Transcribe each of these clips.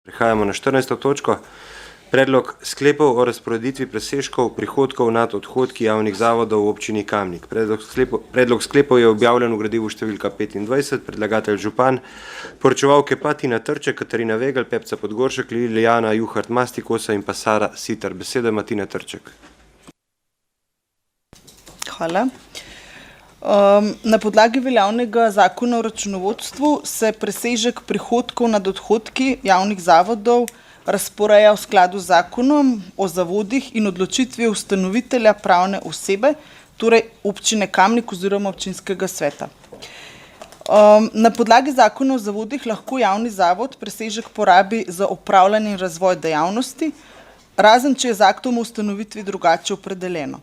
Prehajamo na 14. točko. Predlog sklepov o razporeditvi presežkov prihodkov nad odhodki javnih zavodov v občini Kamnik. Predlog sklepov je objavljen v gradivu številka 25, predlagatelj župan, poročevalke pa Tina Trček, Katarina Vegelj, Pepca Podgoršek, Lilijana Juhart Mastikosa in pa Sara Sitar. Besedo ima Tina Trček. Hvala. Na podlagi veljavnega zakona o računovodstvu se presežek prihodkov nad odhodki javnih zavodov razporeja v skladu z zakonom o zavodih in odločitvijo ustanovitelja pravne osebe, torej občine Kamnik oziroma občinskega sveta. Na podlagi zakona o zavodih lahko javni zavod presežek porabi za upravljanje in razvoj dejavnosti, razen če je z aktom o ustanovitvi drugače opredeljeno.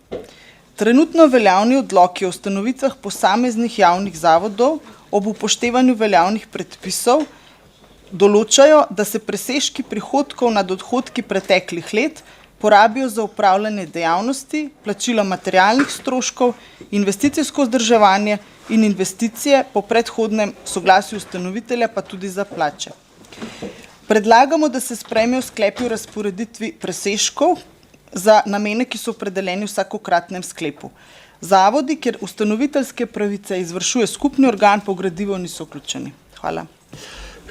Trenutno veljavni odloki o ustanovitvah posameznih javnih zavodov ob upoštevanju veljavnih predpisov določajo, da se presežki prihodkov nad odhodki preteklih let porabijo za upravljanje dejavnosti, plačilo materialnih stroškov, investicijsko vzdrževanje in investicije po predhodnem soglasju ustanovitelja, pa tudi za plače. Predlagamo, da se sprejmejo sklepi o razporeditvi presežkov za namene, ki so opredeljeni v vsakokratnem sklepu. Zavodi, kjer ustanoviteljske pravice izvršuje skupni organ, po gradivu niso vključeni. Hvala.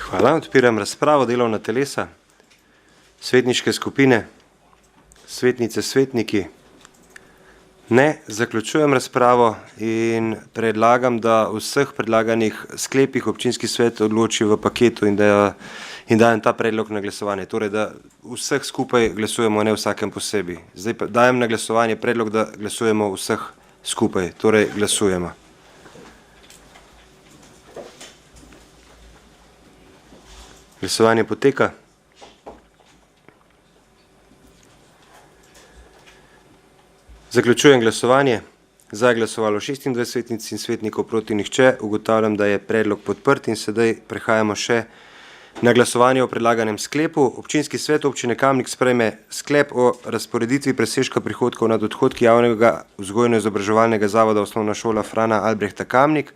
Hvala. Odpiram razpravo. Delovna telesa, svetniške skupine, svetnice, svetniki. Ne. Zaključujem razpravo in predlagam, da v vseh predlaganih sklepih občinski svet odloči v paketu in dajem ta predlog na glasovanje. Torej, da vseh skupaj glasujemo, ne vsakem posebej. Zdaj pa dajem na glasovanje predlog, da glasujemo vseh skupaj. Torej, glasujemo. Glasovanje poteka. Zaključujem glasovanje. Za je glasovalo 26 svetnic in svetnikov, proti nihče. Ugotavljam, da je predlog podprt in sedaj prehajamo še na glasovanje o predlaganem sklepu. Občinski svet občine Kamnik sprejme sklep o razporeditvi presežka prihodkov nad odhodki javnega vzgojno-izobraževalnega zavoda Osnovna šola Frana Albrehta Kamnik.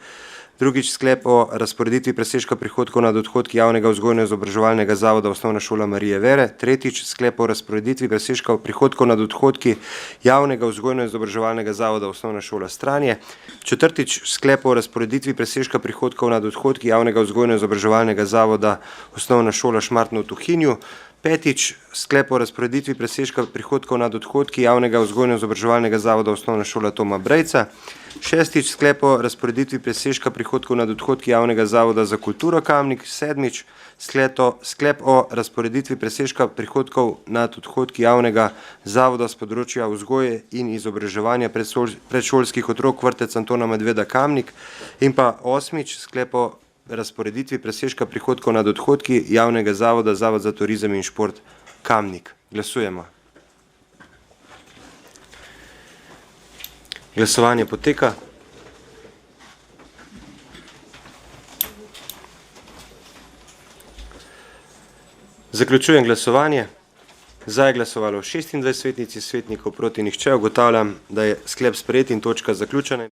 Drugič, sklep o razporeditvi presežka prihodkov nad odhodki javnega vzgojno-izobraževalnega zavoda Osnovna šola Marije Vere. Tretjič, sklep o razporeditvi presežka prihodkov nad odhodki javnega vzgojno-izobraževalnega zavoda Osnovna šola Stranje. Četrtič, sklep o razporeditvi presežka prihodkov nad odhodki javnega vzgojno-izobraževalnega zavoda Osnovna šola Šmartno v Tuhinju. Petič, sklep o razporeditvi presežka prihodkov nad odhodki javnega vzgojno-izobraževalnega zavoda Osnovna šola Toma Brejca. Šestič, sklep o razporeditvi presežka prihodkov nad odhodki javnega zavoda za kulturo Kamnik. Sedmič, sklep o razporeditvi presežka prihodkov nad odhodki javnega zavoda z področja vzgoje in izobraževanja predšolskih otrok vrtec Antona Medveda Kamnik. In pa osmič, sklep o razporeditvi presežka prihodkov nad odhodki javnega zavoda Zavod za turizem in šport Kamnik. Glasujemo. Glasovanje poteka. Zaključujem glasovanje. Za je glasovalo 26 svetnic in svetnikov, proti nihče. Ugotavljam, da je sklep sprejet in točka zaključena.